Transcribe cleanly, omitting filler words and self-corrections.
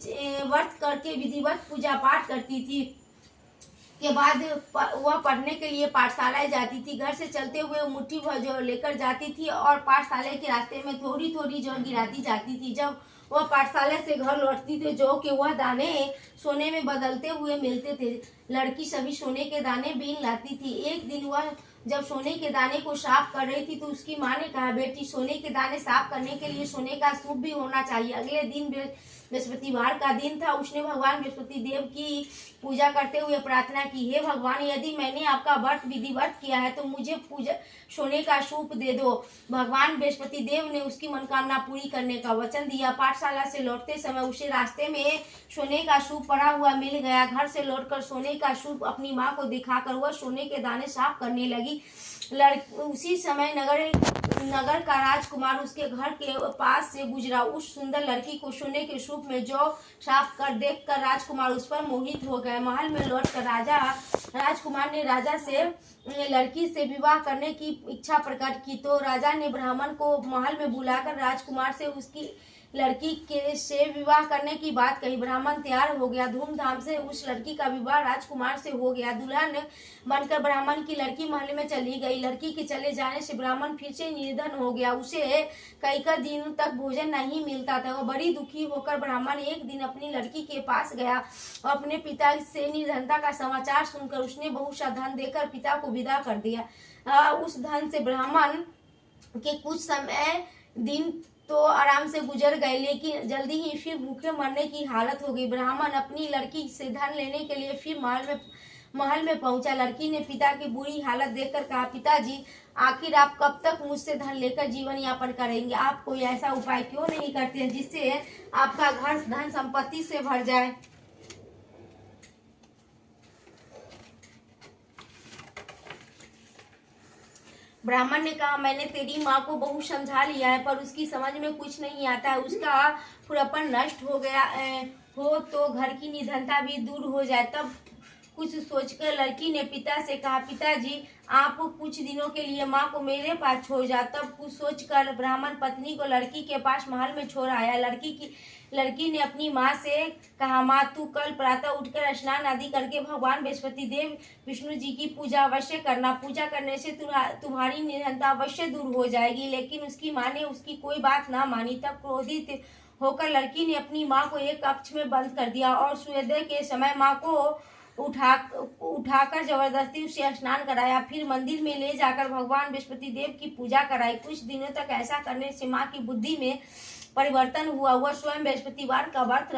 व्रत करके विधिवत पूजा पाठ करती थी। के बाद वह पढ़ने के लिए पाठशालाएं जाती थी। घर से चलते हुए मुट्ठी भर जो लेकर जाती थी और पाठशाला के रास्ते में थोड़ी थोड़ी जौ गिराती जाती थी। जब वह पाठशाला से घर लौटती थी जौ के वह दाने सोने में बदलते हुए मिलते थे। लड़की सभी सोने के दाने बीन लाती थी। एक दिन वह जब सोने के दाने को साफ कर रही थी तो उसकी माँ ने कहा, बेटी सोने के दाने साफ करने के लिए सोने का सूप भी होना चाहिए। अगले दिन बृहस्पतिवार का दिन था। उसने भगवान बृहस्पति देव की पूजा करते हुए प्रार्थना की, हे भगवान, यदि मैंने आपका व्रत विधिवत किया है तो मुझे पूजा सोने का सूप दे दो। भगवान बृहस्पति देव ने उसकी मनोकामना पूरी करने का वचन दिया। पाठशाला से लौटते समय उसे रास्ते में सोने का सूप पड़ा हुआ मिल गया। घर से लौटकर सोने का सूप अपनी माँ को दिखाकर वह सोने के दाने साफ करने लगी। उसी समय नगर का राजकुमार उसके घर के पास से गुजरा। उस सुंदर लड़की को सोने के सूप में जौ साफ कर देखकर राजकुमार उस पर मोहित हो गए। महल में लौटकर राजकुमार ने राजा से लड़की से विवाह करने की इच्छा प्रकट की तो राजा ने ब्राह्मण को महल में बुलाकर राजकुमार से उसकी लड़की के से विवाह करने की बात कही। ब्राह्मण तैयार हो गया। धूमधाम से उस लड़की का विवाह राजकुमार से हो गया। दुल्हन बनकर ब्राह्मण की लड़की महल में चली गई। लड़की के चले जाने से ब्राह्मण फिर से निर्धन हो गया। उसे कई दिनों तक भोजन नहीं मिलता था। वह बड़ी दुखी होकर ब्राह्मण एक दिन अपनी लड़की के पास गया और अपने पिता से निर्धनता का समाचार सुनकर उसने बहुत सा धन देकर पिता को विदा कर दिया। उस धन से ब्राह्मण के कुछ समय दिन तो आराम से गुजर गए, लेकिन जल्दी ही फिर भूखे मरने की हालत हो गई। ब्राह्मण अपनी लड़की से धन लेने के लिए फिर महल में पहुंचा। लड़की ने पिता की बुरी हालत देखकर कहा, पिताजी, आखिर आप कब तक मुझसे धन लेकर जीवन यापन करेंगे? आप कोई ऐसा उपाय क्यों नहीं करते जिससे आपका घर धन संपत्ति से भर जाए? ब्राह्मण ने कहा, मैंने तेरी माँ को बहुत समझा लिया है पर उसकी समझ में कुछ नहीं आता है। उसका फुरपन नष्ट हो गया हो तो घर की निधनता भी दूर हो जाए। तब कुछ सोचकर लड़की ने पिता से कहा, पिताजी, आप कुछ दिनों के लिए माँ को मेरे पास छोड़ जा। तब कुछ सोचकर ब्राह्मण पत्नी को लड़की के पास महल में छोड़ आया। लड़की ने अपनी माँ से कहा, माँ, तू कल प्रातः उठकर स्नान आदि करके भगवान बृहस्पति देव विष्णु जी की पूजा अवश्य करना। पूजा करने से तुम्हारी निधनता अवश्य दूर हो जाएगी। लेकिन उसकी माँ ने उसकी कोई बात ना मानी। तब क्रोधित होकर लड़की ने अपनी माँ को एक कक्ष में बंद कर दिया और सूर्योदय के समय माँ को उठाकर जबरदस्ती उसे स्नान कराया। फिर मंदिर में ले जाकर भगवान बृहस्पति देव की पूजा कराई। कुछ दिनों तक ऐसा करने से माँ की बुद्धि में परिवर्तन हुआ। वह स्वयं बृहस्पतिवार का व्रत